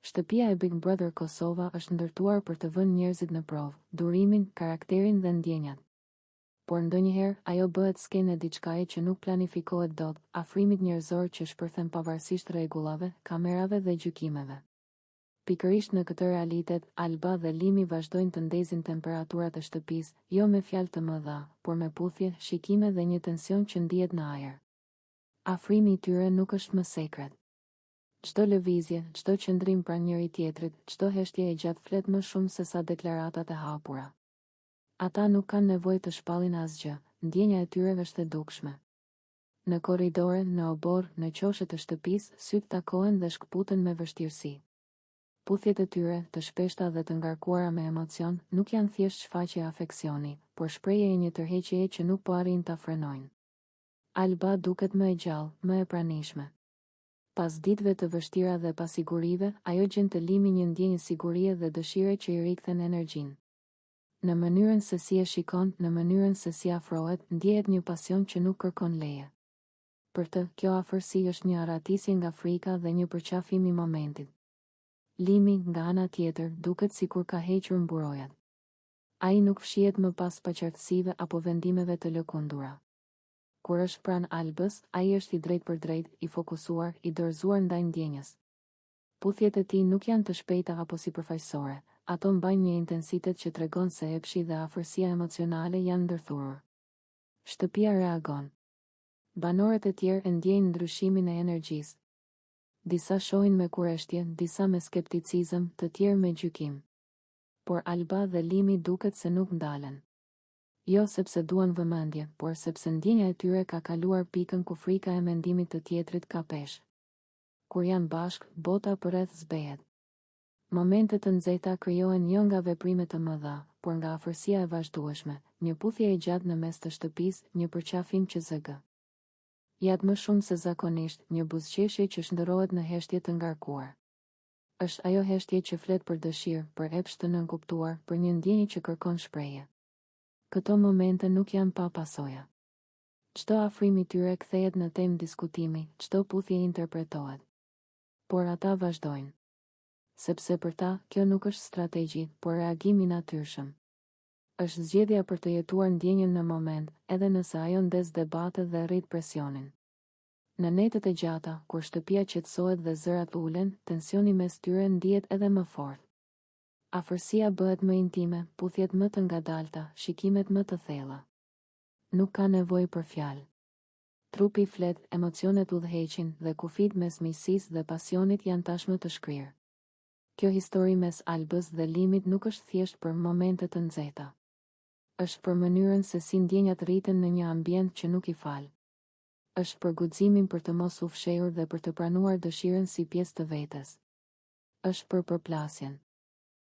Shtëpia e Big Brother Kosova është ndërtuar për të vënë njerëzit në provë, durimin, karakterin dhe ndjenjat. Por ndonjëherë, ajo bëhet skenë e diçkaje që nuk planifikohet dot, afrimit njerëzor që shpërthen pavarësisht rregullave, kamerave dhe gjykimeve. Pikërisht në këtë realitet, Alba dhe Limi vazhdojnë të ndezin temperaturat e shtëpisë, jo me fjalë të mëdha, por me puthje, shikime dhe një tension që ndihet në ajër. Afrimi i tyre nuk është më sekret. Çdo lëvizje, çdo qëndrim pranë njëri tjetrit, çdo heshtje e gjatë flet më shumë se sa deklaratat e hapura. Ata nuk kanë nevojë të shpallin asgjë, ndjenja e tyre është e dukshme. Në korridore, në obor, në qoshet e shtëpisë, sytë takohen dhe shkputen me vështirësi. Puthjet e tyre, të shpeshta dhe të ngarkuara me emocion, nuk janë thjesht shfaqje afeksioni, por shprehje e një tërheqjeje që nuk po arrin ta frenojnë. Alba duket më e gjallë, më e pranishme. Pas ditëve të vështira dhe pasigurive, ajo gjen të Limi një ndjenjë sigurie dhe dëshire që i rikthen energjinë. Në mënyrën se si e shikon, në mënyrën se si afrohet, ndjehet një pasion që nuk kërkon leje. Për të, kjo afërsi është një aratisje nga frika dhe një përqafim i momentit. Limi, nga ana tjetër, duket sikur ka hequr mburojat. Ai nuk fshihet më pas paqartësive apo vendimeve të lëkundura. Kur është pranë Albës, ai është i drejtë për drejtë, i fokusuar, i dorëzuar ndaj ndjenjës. Puthjet e tij nuk janë të shpejta apo sipërfaqësore, ato mbajnë një intensitet që tregon se epshi dhe afërsia emocionale janë ndërthurur. Shtëpia reagon. Banorët e tjerë e ndjejnë ndryshimin e energjisë. Disa shohin me kurreshtje, disa me skepticizëm, të tjerë me gjykim. Por Alba dhe Limi duket se nuk ndalen. Jo sepse duan vëmendje, por sepse ndjenja e tyre ka kaluar pikën ku frika e mendimit të tjetrit ka peshë. Kur janë bashkë, bota përreth zbehet. Momente të nxehta krijohen jo nga veprime të mëdha, por nga afërsia e vazhdueshme, një puthje e gjatë në mes të shtëpisë, një përqafim që zg. Jatë më shumë se zakonisht, një buzëqeshje që shndërrohet në heshtje të ngarkuar. Është ajo heshtje që flet për dëshirë, për epsh të nënkuptuar, për një ndjenjë që kërkon shprehje. Këto momente nuk janë pa pasoja. Çdo afrim i tyre kthehet në temë diskutimi, çdo puthje interpretohet. Por ata vazhdojnë. Sepse për ta, kjo nuk është strategji, por reagim i natyrshëm. Është zgjedhja për të jetuar ndjenjën në moment, edhe nëse ajo ndes debatet dhe rrit presionin. Në netët e gjata, kur shtëpia qetësohet dhe zërat ulen, tensioni mes tyre ndihet edhe më fort. Afërsia bëhet më intime, puthjet më të ngadalta, shikimet më të thella. Nuk ka nevojë për fjalë. Trupi flet, emocionet udhëheqin dhe kufit mes miqësisë dhe pasionit janë tashmë të shkrirë. Kjo histori mes Albës dhe Limit nuk është thjesht për momente të nxehta. Është për mënyrën se si ndjenjat rriten në një ambient që nuk i fal. Është për guximin për të mos u fshehur dhe për të pranuar dëshirën si pjesë të vetes. Është për përplasjen.